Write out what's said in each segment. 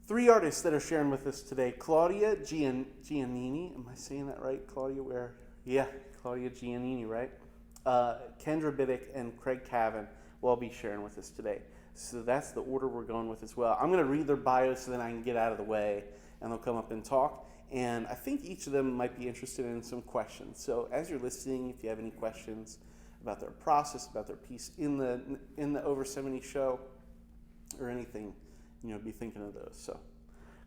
Three artists that are sharing with us today: Claudia Giannini. Am I saying that right? Claudia, where? Yeah, Claudia Giannini, right? Kendra Biddick and Craig Cavin will all be sharing with us today. So that's the order we're going with as well. I'm going to read their bios so then I can get out of the way, and they'll come up and talk. And I think each of them might be interested in some questions. So as you're listening, if you have any questions about their process, about their piece in the Over 70 show, or anything, be thinking of those. So,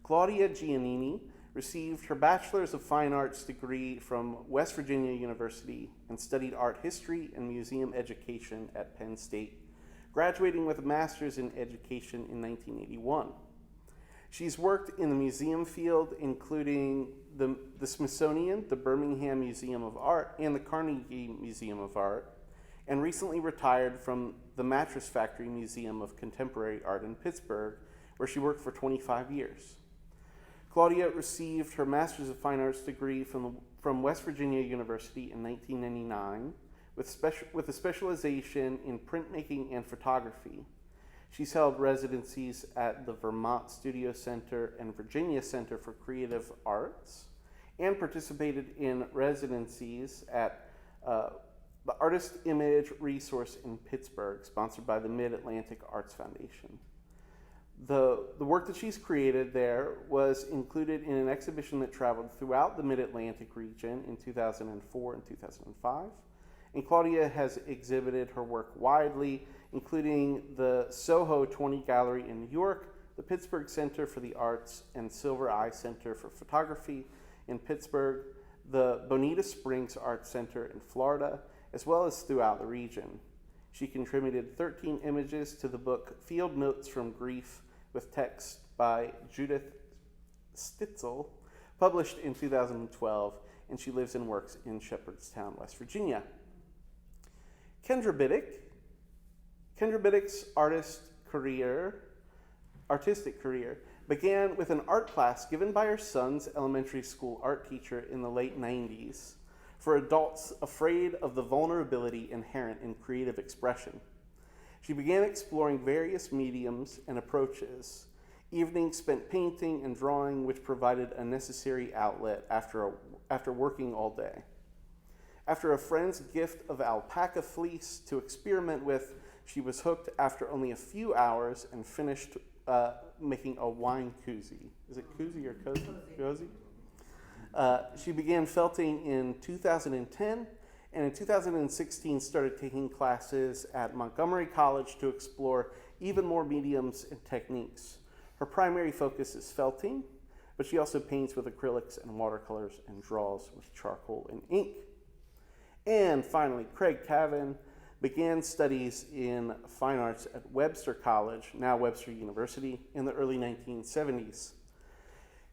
Claudia Giannini received her Bachelor's of Fine Arts degree from West Virginia University and studied art history and museum education at Penn State, graduating with a Master's in Education in 1981. She's worked in the museum field, including the Smithsonian, the Birmingham Museum of Art, and the Carnegie Museum of Art, and recently retired from the Mattress Factory Museum of Contemporary Art in Pittsburgh, where she worked for 25 years. Claudia received her Master's of Fine Arts degree from West Virginia University in 1999 with a specialization in printmaking and photography. She's held residencies at the Vermont Studio Center and Virginia Center for Creative Arts and participated in residencies at the Artist Image Resource in Pittsburgh, sponsored by the Mid-Atlantic Arts Foundation. The work that she's created there was included in an exhibition that traveled throughout the Mid-Atlantic region in 2004 and 2005. And Claudia has exhibited her work widely, including the Soho 20 Gallery in New York, the Pittsburgh Center for the Arts and Silver Eye Center for Photography in Pittsburgh, the Bonita Springs Art Center in Florida, as well as throughout the region. She contributed 13 images to the book Field Notes from Grief with text by Judith Stitzel, published in 2012, and she lives and works in Shepherdstown, West Virginia. Kendra Biddick's artistic career began with an art class given by her son's elementary school art teacher in the late 90s for adults afraid of the vulnerability inherent in creative expression. She began exploring various mediums and approaches. Evenings spent painting and drawing, which provided a necessary outlet after working all day. After a friend's gift of alpaca fleece to experiment with, she was hooked after only a few hours and finished making a wine koozie. Is it koozie or cozy? She began felting in 2010, and in 2016 started taking classes at Montgomery College to explore even more mediums and techniques. Her primary focus is felting, but she also paints with acrylics and watercolors and draws with charcoal and ink. And finally, Craig Cavin began studies in fine arts at Webster College, now Webster University, in the early 1970s.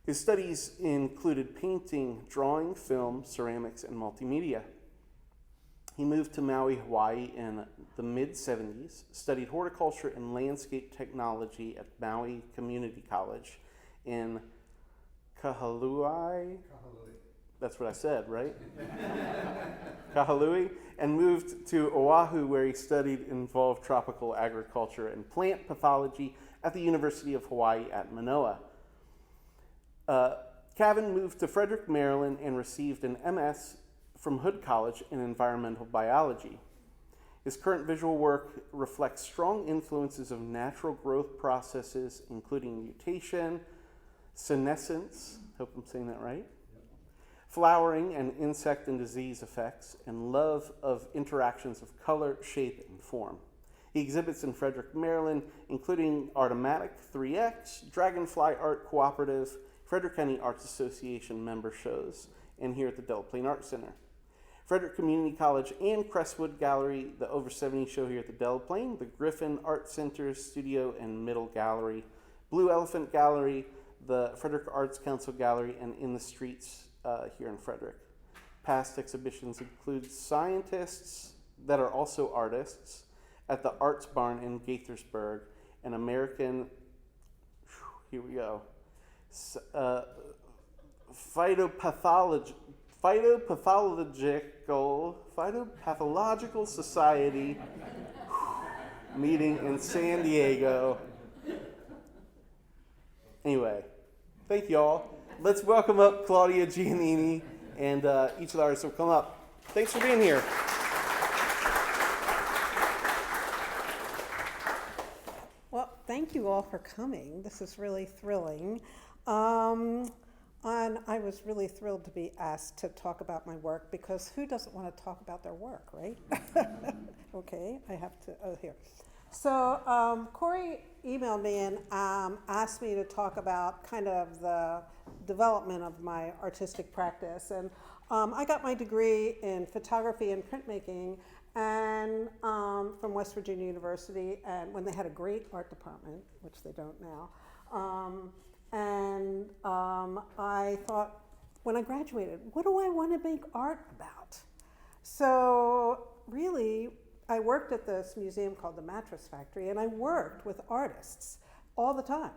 His studies included painting, drawing, film, ceramics, and multimedia. He moved to Maui, Hawaii in the mid-70s, studied horticulture and landscape technology at Maui Community College in Kahului. That's what I said, right? Kahului, and moved to Oahu, where he studied involved tropical agriculture and plant pathology at the University of Hawaii at Manoa. Cavin moved to Frederick, Maryland, and received an MS from Hood College in environmental biology. His current visual work reflects strong influences of natural growth processes, including mutation, senescence, hope I'm saying that right, flowering and insect and disease effects, and love of interactions of color, shape, and form. He exhibits in Frederick, Maryland, including Artomatic 3X, Dragonfly Art Cooperative, Frederick County Arts Association member shows, and here at the Delaplaine Art Center. Frederick Community College and Crestwood Gallery, the Over 70 show here at the Delaplaine, the Griffin Art Center, Studio, and Middle Gallery, Blue Elephant Gallery, the Frederick Arts Council Gallery, and In the Streets here in Frederick. Past exhibitions include scientists that are also artists at the Arts Barn in Gaithersburg, and American, here we go, phytopathological society meeting in San Diego Anyway, thank you all. Let's welcome up Claudia Giannini, and each of the artists will come up. Thanks for being here. Well, thank you all for coming. This is really thrilling. And I was really thrilled to be asked to talk about my work, because who doesn't want to talk about their work, right? Okay, I have to, here. So Corey emailed me and asked me to talk about kind of the development of my artistic practice. And I got my degree in photography and printmaking and from West Virginia University, and when they had a great art department, which they don't now. I thought, when I graduated, what do I want to make art about? So really, I worked at this museum called the Mattress Factory, and I worked with artists all the time.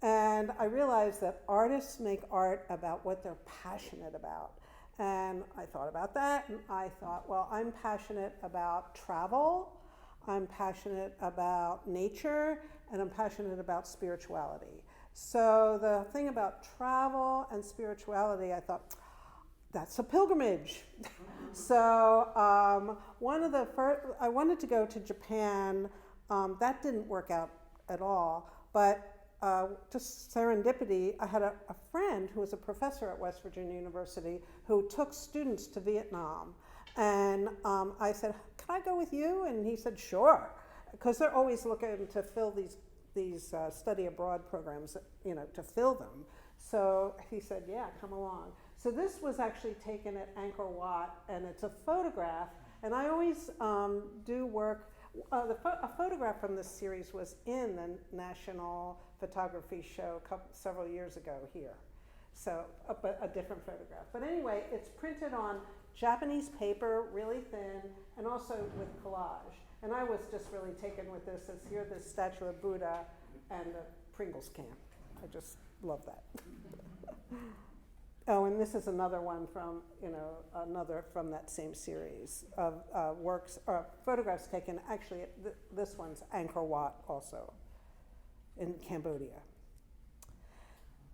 And I realized that artists make art about what they're passionate about. And I thought about that, and I thought, well, I'm passionate about travel, I'm passionate about nature, and I'm passionate about spirituality. So the thing about travel and spirituality, I thought, that's a pilgrimage. So one of the first, I wanted to go to Japan. That didn't work out at all, but just serendipity, I had a friend who was a professor at West Virginia University who took students to Vietnam. And I said, can I go with you? And he said, sure, because they're always looking to fill these study abroad programs, to fill them. So he said, yeah, come along. So this was actually taken at Angkor Wat, and it's a photograph. And I always do work. A photograph from this series was in the National Photography Show several years ago here. So a different photograph. But anyway, it's printed on Japanese paper, really thin, and also with collage. And I was just really taken with this, as here this statue of Buddha and the Pringles can. I just love that. Oh, and this is another one from, another from that same series of works, or photographs taken, actually, this one's Angkor Wat also, in Cambodia.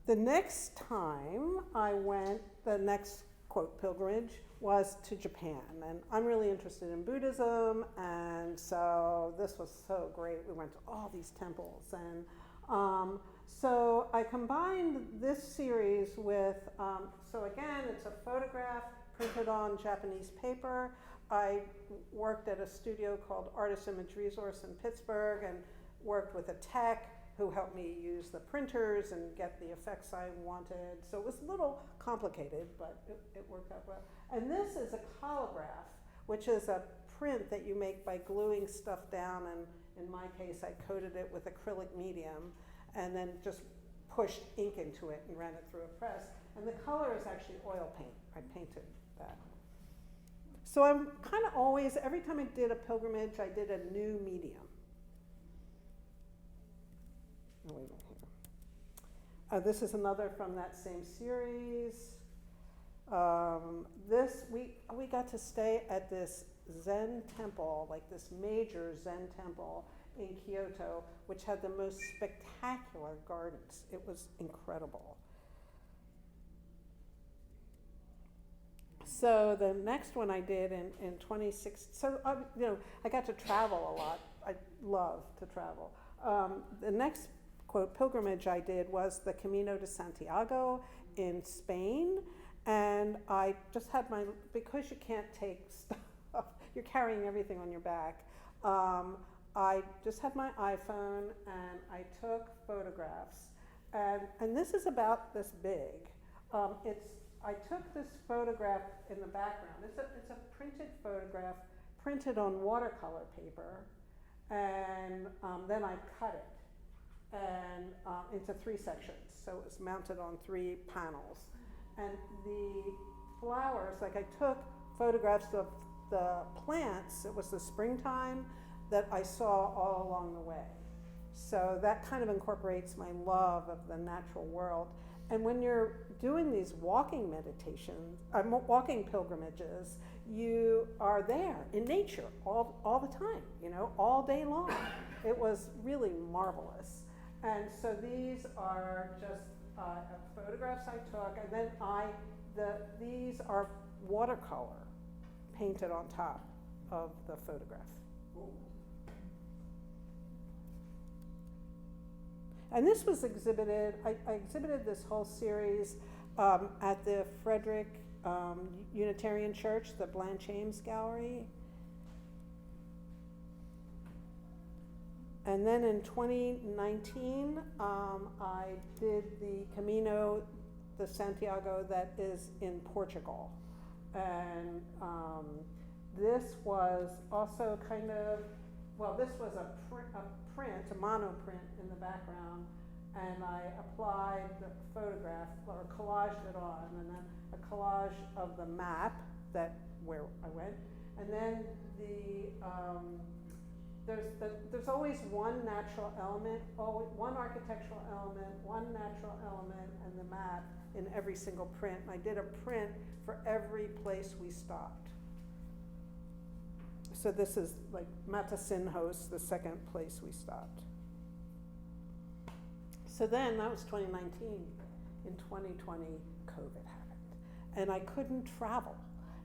The next time I went, the next, quote, pilgrimage, was to Japan. And I'm really interested in Buddhism, and so this was so great. We went to all these temples, and so I combined this series with, so again, it's a photograph printed on Japanese paper. I worked at a studio called Artist Image Resource in Pittsburgh and worked with a tech who helped me use the printers and get the effects I wanted. So it was a little complicated, but it worked out well. And this is a collograph, which is a print that you make by gluing stuff down, and in my case, I coated it with acrylic medium and then just pushed ink into it and ran it through a press. And the color is actually oil paint. I painted that. So I'm kind of always, every time I did a pilgrimage, I did a new medium. Oh, wait a minute here. This is another from that same series. We got to stay at this Zen temple, like this major Zen temple in Kyoto, which had the most spectacular gardens. It was incredible. So the next one I did in 26, so I got to travel a lot. I love to travel. The next, quote, pilgrimage I did was the Camino de Santiago in Spain. And I just had because you can't take stuff, you're carrying everything on your back. I just had my iPhone and I took photographs. And this is about this big. I took this photograph in the background. It's a printed photograph, printed on watercolor paper, and then I cut it and into 3 sections. So it was mounted on 3 panels. And the flowers, like I took photographs of the plants, it was the springtime, that I saw all along the way. So that kind of incorporates my love of the natural world. And when you're doing these walking meditations, walking pilgrimages, you are there in nature all the time, all day long. It was really marvelous. And so these are just photographs I took, and then these are watercolor painted on top of the photograph. And this was exhibited, I exhibited this whole series at the Frederick Unitarian Church, the Blanche Ames Gallery. And then in 2019, I did the Camino de Santiago that is in Portugal. And this was also kind of, well, this was a mono print in the background, and I applied the photograph, or collaged it on, and then a collage of the map where I went, and then there's always one natural element, one architectural element, one natural element, and the map in every single print. And I did a print for every place we stopped. So this is like Matosinhos, the second place we stopped. So then, that was 2019. In 2020, COVID happened. And I couldn't travel.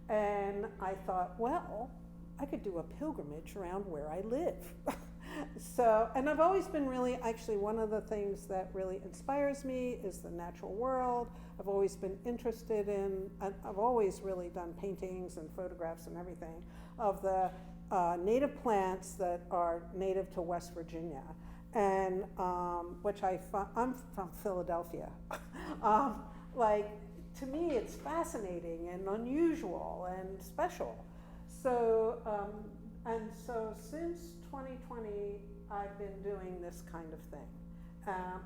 And I thought, well, I could do a pilgrimage around where I live. So, and I've always been really, actually one of the things that really inspires me is the natural world. I've always been interested in, I've always really done paintings and photographs and everything of the native plants that are native to West Virginia. And which I'm from Philadelphia. To me, it's fascinating and unusual and special. So, so since 2020, I've been doing this kind of thing.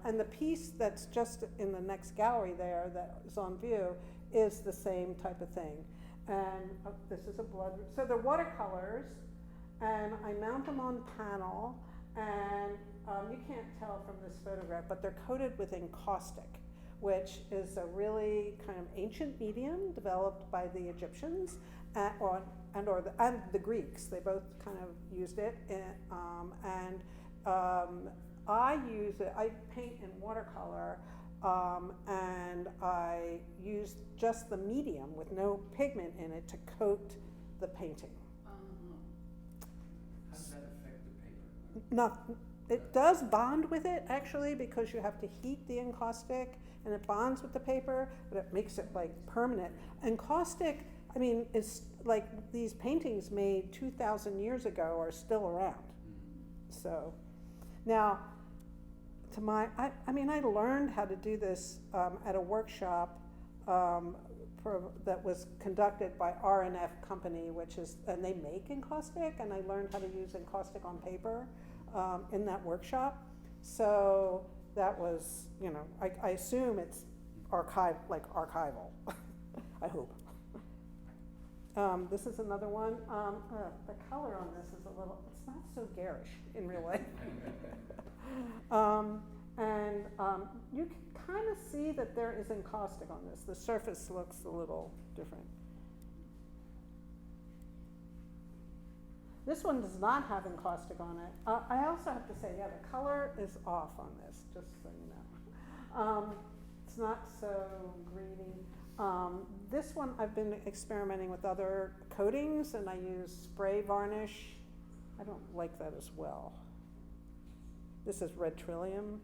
And the piece that's just in the next gallery there that is on view is the same type of thing. And this is a blood, so they're watercolors, and I mount them on panel, and you can't tell from this photograph, but they're coated with encaustic, which is a really kind of ancient medium developed by the Egyptians and the Greeks. They both kind of used it, and I use it. I paint in watercolor, and I use just the medium with no pigment in it to coat the painting. How does that affect the paper? Not. It does bond with it, actually, because you have to heat the encaustic, and it bonds with the paper, but it makes it like permanent. Encaustic, I mean, is like these paintings made 2,000 years ago are still around. So now, I learned how to do this at a workshop that was conducted by R&F Company, and they make encaustic, and I learned how to use encaustic on paper in that workshop. So that was, I assume it's archival, I hope. This is another one. The color on this is it's not so garish in real life. You can kind of see that there is encaustic on this. The surface looks a little different. This one does not have encaustic on it. I also have to say, yeah, the color is off on this, just so you know. It's not so greeny. This one, I've been experimenting with other coatings, and I use spray varnish. I don't like that as well. This is red trillium.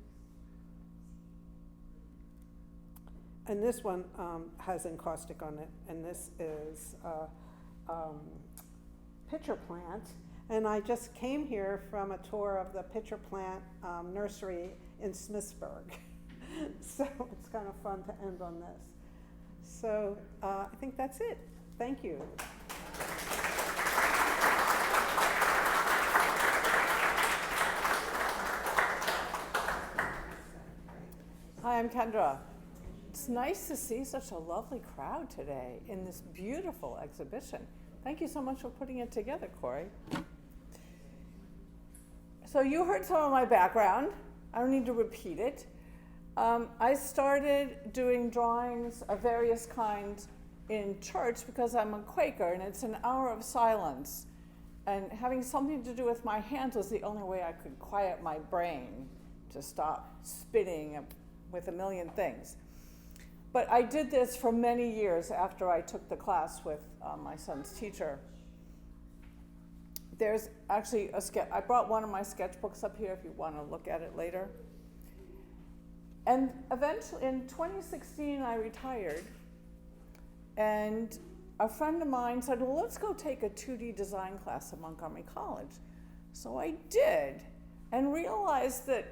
And this one has encaustic on it, and this is pitcher plant. And I just came here from a tour of the pitcher plant nursery in Smithsburg. So it's kind of fun to end on this. So I think that's it. Thank you. Hi, I'm Kendra. It's nice to see such a lovely crowd today in this beautiful exhibition. Thank you so much for putting it together, Corey. So you heard some of my background. I don't need to repeat it. I started doing drawings of various kinds in church because I'm a Quaker, and it's an hour of silence. And having something to do with my hands was the only way I could quiet my brain to stop spinning with a million things. But I did this for many years after I took the class with my son's teacher. There's actually I brought one of my sketchbooks up here if you want to look at it later. And eventually, in 2016, I retired. And a friend of mine said, well, let's go take a 2D design class at Montgomery College. So I did, and realized that,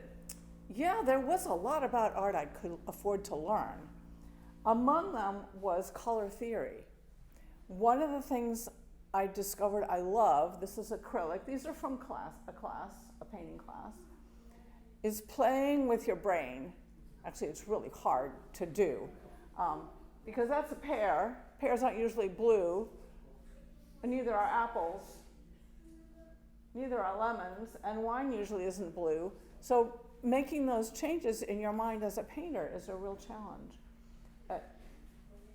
yeah, there was a lot about art I could afford to learn. Among them was color theory. One of the things I discovered I love, this is acrylic, these are from a painting class, is playing with your brain. Actually, it's really hard to do, because that's a pear. Pears aren't usually blue, and neither are apples, neither are lemons, and wine usually isn't blue. So making those changes in your mind as a painter is a real challenge.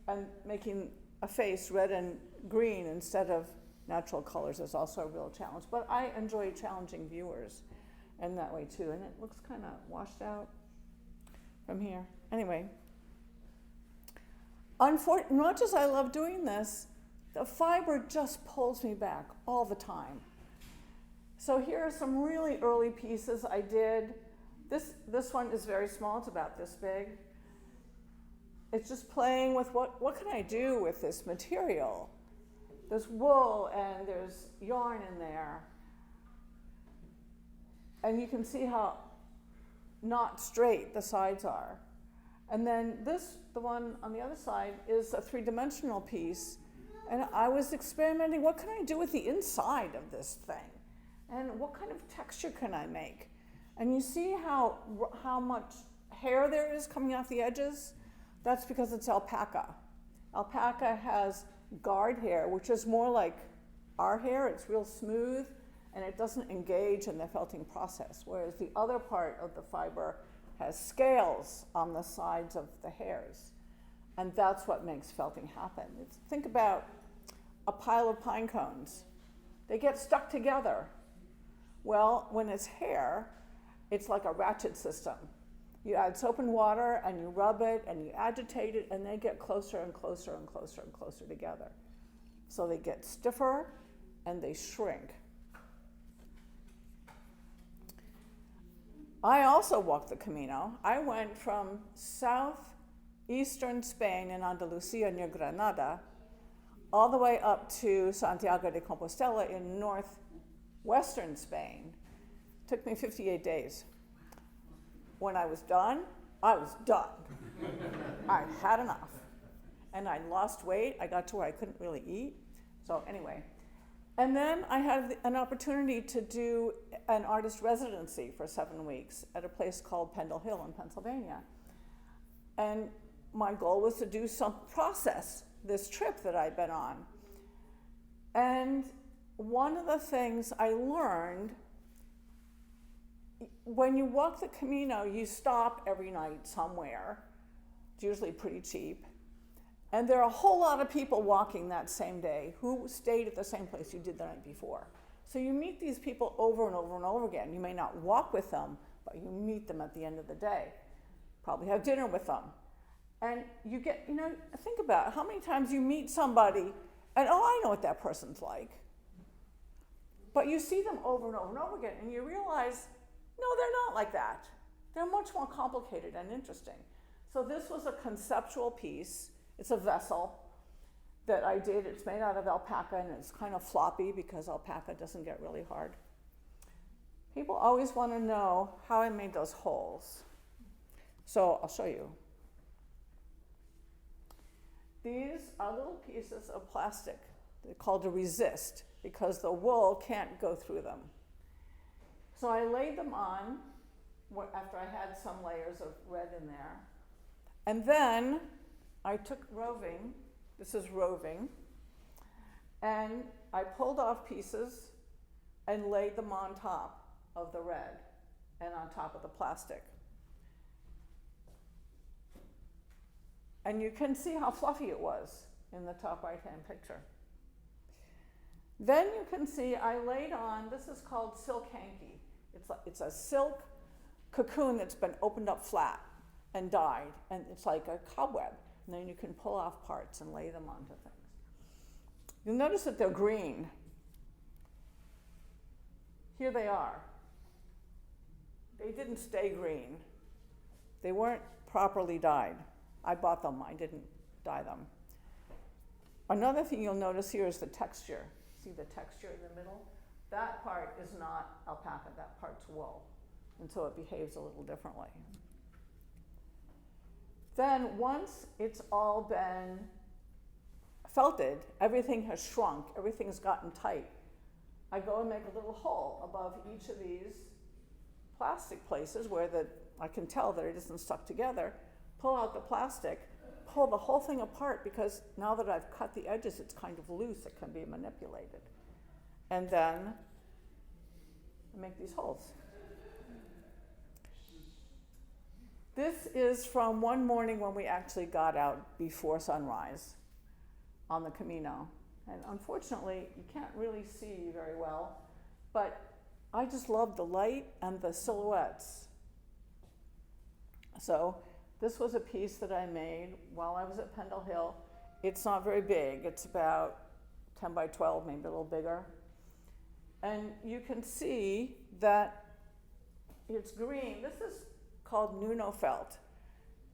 And making a face red and green instead of natural colors is also a real challenge. But I enjoy challenging viewers in that way too. And it looks kind of washed out from here. Anyway, much as I love doing this, the fiber just pulls me back all the time. So here are some really early pieces I did. This one is very small, it's about this big. It's just playing with what can I do with this material? There's wool and there's yarn in there. And you can see how not straight the sides are. And then the one on the other side, is a three-dimensional piece. And I was experimenting, what can I do with the inside of this thing? And what kind of texture can I make? And you see how much hair there is coming off the edges? That's because it's alpaca. Alpaca has guard hair, which is more like our hair. It's real smooth, and it doesn't engage in the felting process, whereas the other part of the fiber has scales on the sides of the hairs. And that's what makes felting happen. Think about a pile of pine cones. They get stuck together. Well, when it's hair, it's like a ratchet system. You add soap and water, and you rub it, and you agitate it, and they get closer and closer and closer and closer together. So they get stiffer, and they shrink. I also walked the Camino. I went from southeastern Spain in Andalusia near Granada, all the way up to Santiago de Compostela in northwestern Spain. It took me 58 days. When I was done, I was done. I had enough. And I lost weight. I got to where I couldn't really eat. So anyway. And then I had an opportunity to do an artist residency for 7 weeks at a place called Pendle Hill in Pennsylvania. And my goal was to process this trip that I'd been on. And one of the things I learned, when you walk the Camino, you stop every night somewhere. It's usually pretty cheap. And there are a whole lot of people walking that same day who stayed at the same place you did the night before. So you meet these people over and over and over again. You may not walk with them, but you meet them at the end of the day. Probably have dinner with them. And you get, think about how many times you meet somebody and, I know what that person's like. But you see them over and over and over again, and you realize, no, they're not like that. They're much more complicated and interesting. So this was a conceptual piece. It's a vessel that I did. It's made out of alpaca, and it's kind of floppy because alpaca doesn't get really hard. People always want to know how I made those holes. So I'll show you. These are little pieces of plastic. They're called a resist because the wool can't go through them. So I laid them on after I had some layers of red in there. And then I took roving, this is roving, and I pulled off pieces and laid them on top of the red and on top of the plastic. And you can see how fluffy it was in the top right-hand picture. Then you can see I laid on, this is called silk hanky. It's a silk cocoon that's been opened up flat and dyed, and it's like a cobweb. And then you can pull off parts and lay them onto things. You'll notice that they're green. Here they are. They didn't stay green. They weren't properly dyed. I bought them, I didn't dye them. Another thing you'll notice here is the texture. See the texture in the middle? That part is not alpaca, that part's wool. And so it behaves a little differently. Then once it's all been felted, everything has shrunk, everything's gotten tight. I go and make a little hole above each of these plastic places where I can tell that it isn't stuck together, pull out the plastic, pull the whole thing apart, because now that I've cut the edges, it's kind of loose, it can be manipulated. And then I make these holes. This is from one morning when we actually got out before sunrise on the Camino. And unfortunately, you can't really see very well, but I just love the light and the silhouettes. So this was a piece that I made while I was at Pendle Hill. It's not very big. It's about 10 by 12, maybe a little bigger. And you can see that it's green. This is called Nuno felt.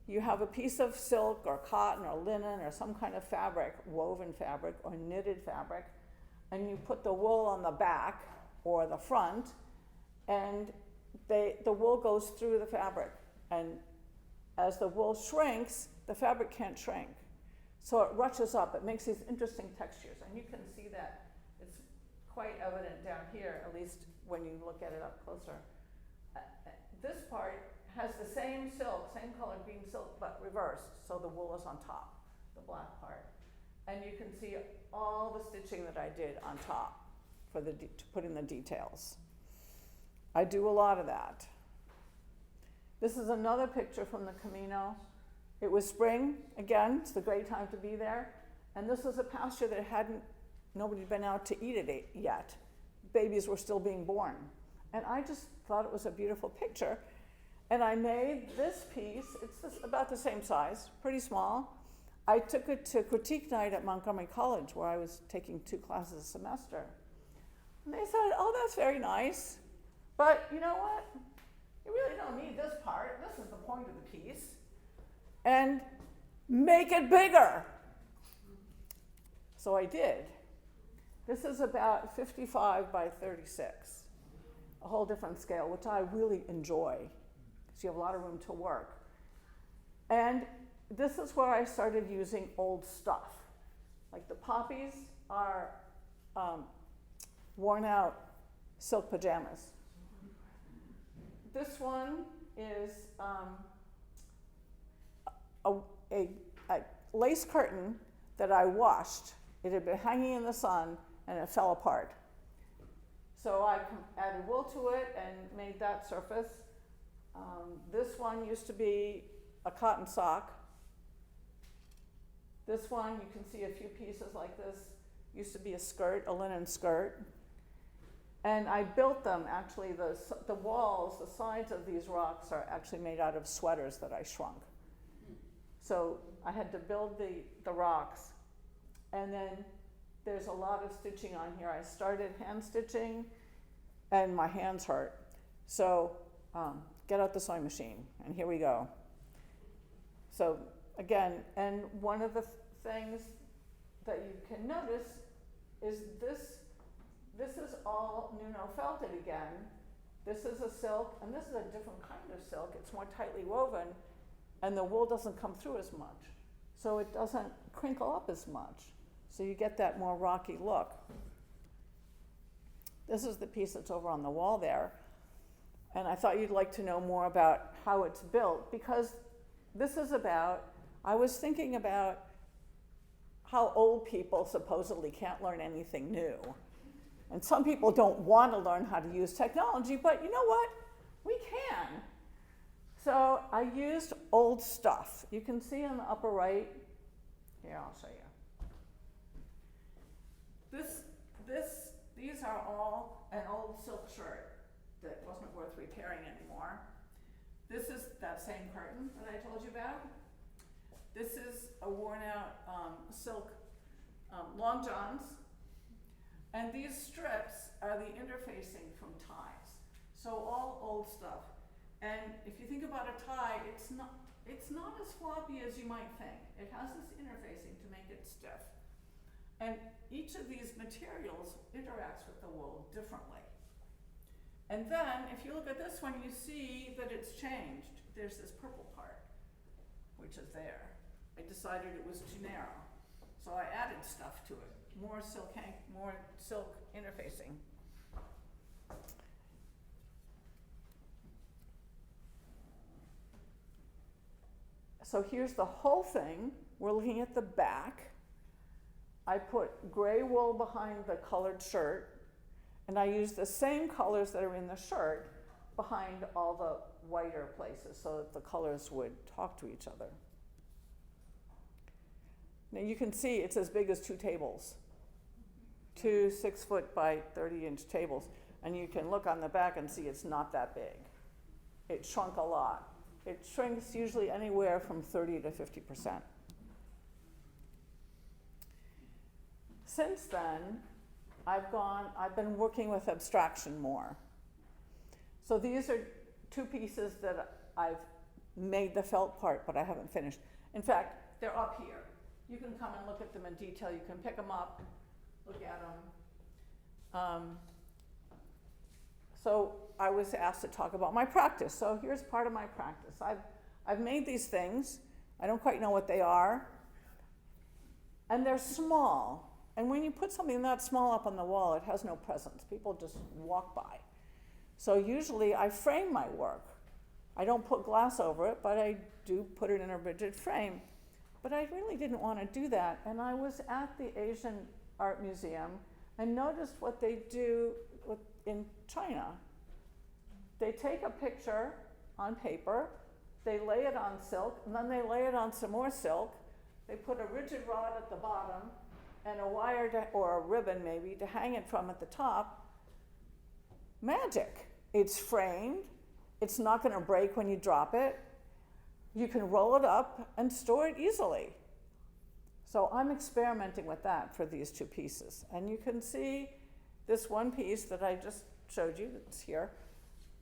You have a piece of silk or cotton or linen or some kind of fabric, woven fabric or knitted fabric, and you put the wool on the back or the front, and the wool goes through the fabric. And as the wool shrinks, the fabric can't shrink. So it rushes up, it makes these interesting textures. And you can see that it's quite evident down here, at least when you look at it up closer. This part has the same silk, same color green silk, but reversed. So the wool is on top, the black part. And you can see all the stitching that I did on top to put in the details. I do a lot of that. This is another picture from the Camino. It was spring, again, it's the great time to be there. And this was a pasture that nobody had been out to eat it yet. Babies were still being born. And I just thought it was a beautiful picture. And I made this piece, it's about the same size, pretty small. I took it to critique night at Montgomery College, where I was taking 2 classes a semester. And they said, oh, that's very nice, but you know what? You really don't need this part. This is the point of the piece. And make it bigger. So I did. This is about 55 by 36, a whole different scale, which I really enjoy, because you have a lot of room to work. And this is where I started using old stuff. Like the poppies are worn out silk pajamas. This one is a lace curtain that I washed. It had been hanging in the sun and it fell apart. So I added wool to it and made that surface. This one used to be a cotton sock. This one, you can see a few pieces like this, used to be a skirt, a linen skirt. And I built them, actually, the walls, the sides of these rocks are actually made out of sweaters that I shrunk. So I had to build the rocks. And then there's a lot of stitching on here. I started hand stitching and my hands hurt. So get out the sewing machine, and here we go. So again, and one of the things that you can notice is this is all Nuno felted again. This is a silk, and this is a different kind of silk. It's more tightly woven, and the wool doesn't come through as much. So it doesn't crinkle up as much. So you get that more rocky look. This is the piece that's over on the wall there. And I thought you'd like to know more about how it's built, because this is I was thinking about how old people supposedly can't learn anything new. And some people don't want to learn how to use technology, but you know what? We can. So I used old stuff. You can see in the upper right, here, I'll show you. These are all an old silk shirt that wasn't worth repairing anymore. This is that same curtain that I told you about. This is a worn out silk long johns. And these strips are the interfacing from ties. So all old stuff. And if you think about a tie, it's not as floppy as you might think. It has this interfacing to make it stiff. And each of these materials interacts with the wool differently. And then, if you look at this one, you see that it's changed. There's this purple part, which is there. I decided it was too narrow, so I added stuff to it. More silk interfacing. So here's the whole thing. We're looking at the back. I put gray wool behind the colored shirt, and I used the same colors that are in the shirt behind all the whiter places so that the colors would talk to each other. Now you can see it's as big as 2 tables. 2 6-foot by 30-inch tables. And you can look on the back and see it's not that big. It shrunk a lot. It shrinks usually anywhere from 30 to 50%. Since then, I've been working with abstraction more. So these are 2 pieces that I've made the felt part, but I haven't finished. In fact, they're up here. You can come and look at them in detail. You can pick them up, look at them. So I was asked to talk about my practice. So here's part of my practice. I've made these things. I don't quite know what they are. And they're small. And when you put something that small up on the wall, it has no presence. People just walk by. So usually I frame my work. I don't put glass over it, but I do put it in a rigid frame. But I really didn't want to do that. And I was at the Asian Art Museum and noticed what they do in China. They take a picture on paper, they lay it on silk, and then they lay it on some more silk. They put a rigid rod at the bottom and a wire or a ribbon maybe to hang it from at the top. Magic. It's framed. It's not going to break when you drop it. You can roll it up and store it easily. So I'm experimenting with that for these 2 pieces. And you can see this one piece that I just showed you, that's here.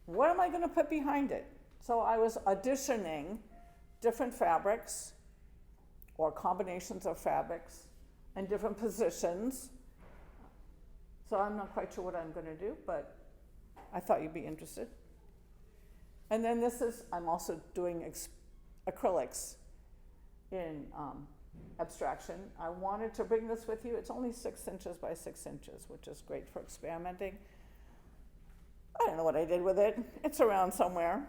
What am I going to put behind it? So I was auditioning different fabrics or combinations of fabrics and different positions. So I'm not quite sure what I'm going to do, but I thought you'd be interested. And then I'm also doing acrylics in abstraction. I wanted to bring this with you. It's only 6 inches by 6 inches, which is great for experimenting. I don't know what I did with it. It's around somewhere.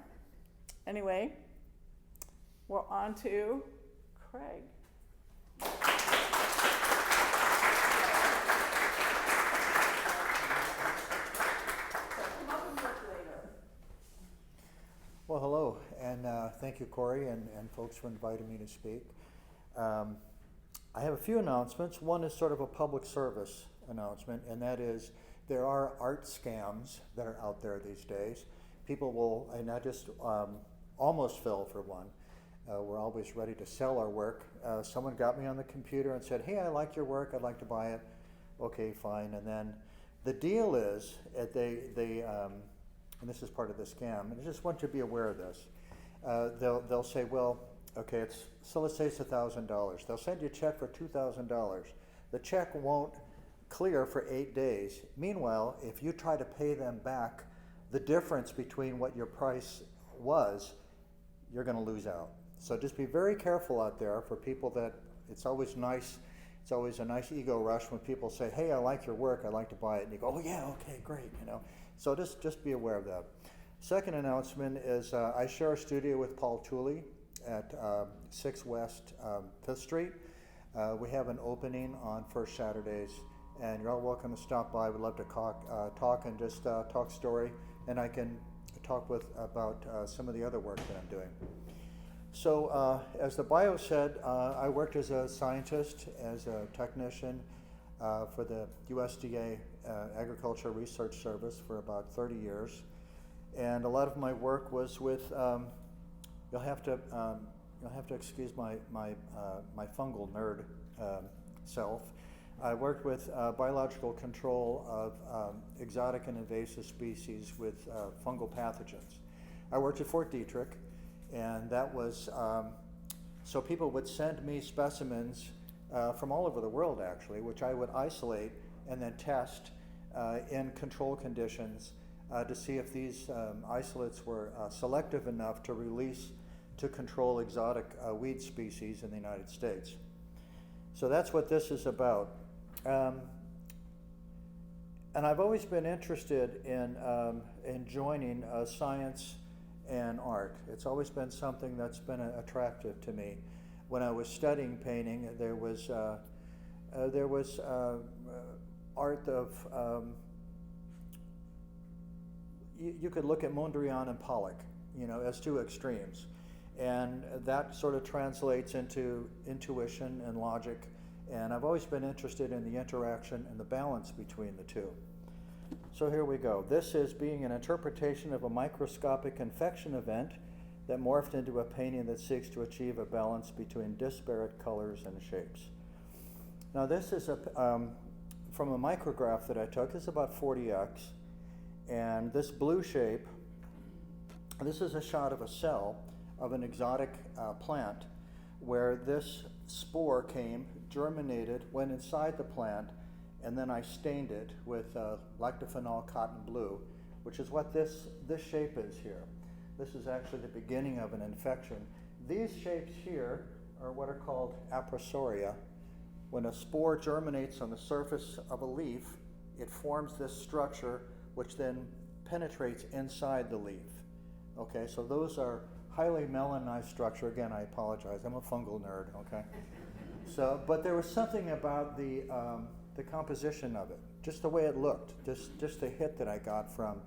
Anyway, we're on to Craig. Well, hello, and thank you, Corey, and folks for inviting me to speak. I have a few announcements. One is sort of a public service announcement, and that is there are art scams that are out there these days. People will, and I just almost fell for one. We're always ready to sell our work. Someone got me on the computer and said, hey, I like your work, I'd like to buy it. Okay, fine. And then the deal is, and this is part of the scam, and I just want you to be aware of this. They'll say, well, okay, so let's say it's $1,000. They'll send you a check for $2,000. The check won't clear for 8 days. Meanwhile, if you try to pay them back the difference between what your price was, you're going to lose out. So just be very careful out there for people that it's always a nice ego rush when people say, hey, I like your work, I'd like to buy it. And you go, oh yeah, okay, great, So just be aware of that. Second announcement is I share a studio with Paul Tooley at 6 West 5th Street. We have an opening on first Saturdays, and you're all welcome to stop by. We'd love to talk and just talk story, and I can talk about some of the other work that I'm doing. So as the bio said, I worked as a scientist, as a technician for the USDA Agriculture Research Service for about 30 years. And a lot of my work was with you'll have to excuse my fungal nerd self. I worked with biological control of exotic and invasive species with fungal pathogens. I worked at Fort Detrick, and that was so people would send me specimens from all over the world, actually, which I would isolate and then test in control conditions to see if these isolates were selective enough to release to control exotic weed species in the United States. So that's what this is about. And I've always been interested in joining science and art. It's always been something that's been attractive to me. When I was studying painting, there was art of you could look at Mondrian and Pollock, as two extremes, and that sort of translates into intuition and logic. And I've always been interested in the interaction and the balance between the two. So here we go. This is being an interpretation of a microscopic infection event that morphed into a painting that seeks to achieve a balance between disparate colors and shapes. Now this is from a micrograph that I took. It's about 40x. And this blue shape, this is a shot of a cell of an exotic plant where this spore came, germinated, went inside the plant, and then I stained it with lactophenol cotton blue, which is what this shape is here. This is actually the beginning of an infection. These shapes here are what are called aprosoria. When a spore germinates on the surface of a leaf, it forms this structure which then penetrates inside the leaf. Okay, so those are highly melanized structure. Again, I apologize, I'm a fungal nerd, okay? So, but there was something about the composition of it, just the way it looked, just the hit that I got from,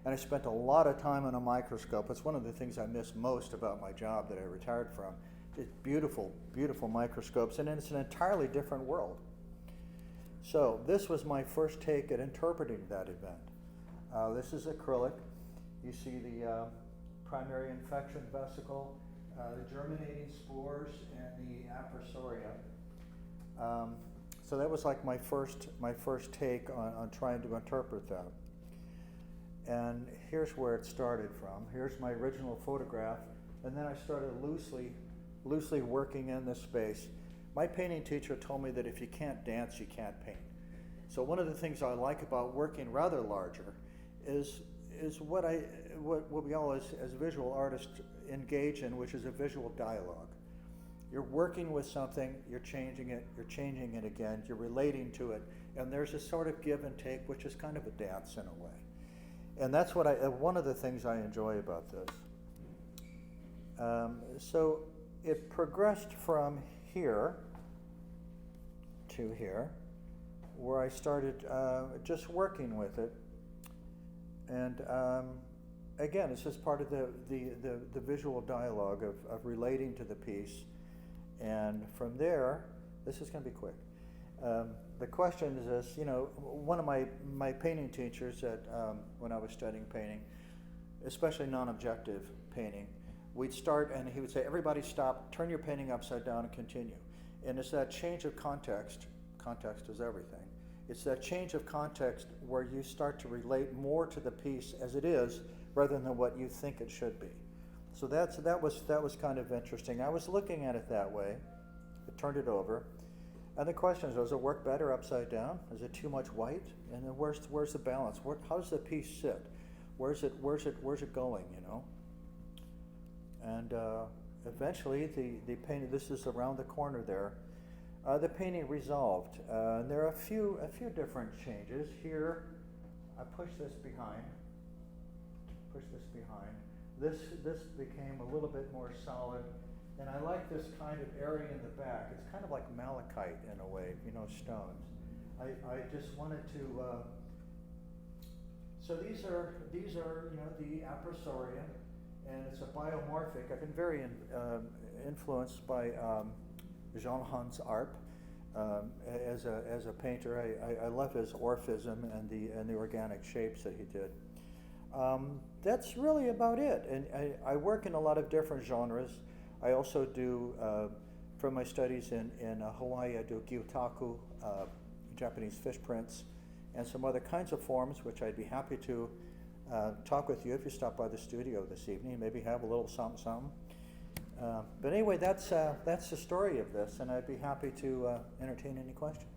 and I spent a lot of time on a microscope. It's one of the things I miss most about my job that I retired from. Just beautiful, beautiful microscopes, and it's an entirely different world. So this was my first take at interpreting that event. This is acrylic. You see the primary infection vesicle, the germinating spores, and the aprosoria. So that was like my first take on trying to interpret that. And here's where it started from. Here's my original photograph, and then I started loosely working in this space. My painting teacher told me that if you can't dance, you can't paint. So one of the things I like about working rather larger is what we all as visual artists engage in, which is a visual dialogue. You're working with something, you're changing it again, you're relating to it, and there's a sort of give and take, which is kind of a dance in a way. And that's what one of the things I enjoy about this. So it progressed from here to here, where I started just working with it. And again, it's just part of the visual dialogue of relating to the piece. And from there, this is going to be quick. The question is this, one of my painting teachers when I was studying painting, especially non-objective painting, we'd start and he would say, everybody stop, turn your painting upside down and continue. And it's that change of context is everything. It's that change of context where you start to relate more to the piece as it is rather than what you think it should be. So that was kind of interesting. I was looking at it that way. I turned it over. And the question is, does it work better upside down? Is it too much white? And then where's the balance? How does the piece sit? Where's it going, And eventually the painting, this is around the corner there, the painting resolved. There are a few different changes. Here, I push this behind. This became a little bit more solid. And I like this kind of area in the back. It's kind of like malachite in a way, stones. I just wanted to, so these are the aprosoria, and it's a biomorphic. I've been very influenced by Jean-Hans Arp as a painter. I love his orphism and the organic shapes that he did. That's really about it. And I work in a lot of different genres. I also do, for my studies in Hawaii, I do gyutaku, Japanese fish prints, and some other kinds of forms, which I'd be happy to talk with you if you stop by the studio this evening, maybe have a little something. But anyway, that's the story of this, and I'd be happy to entertain any questions.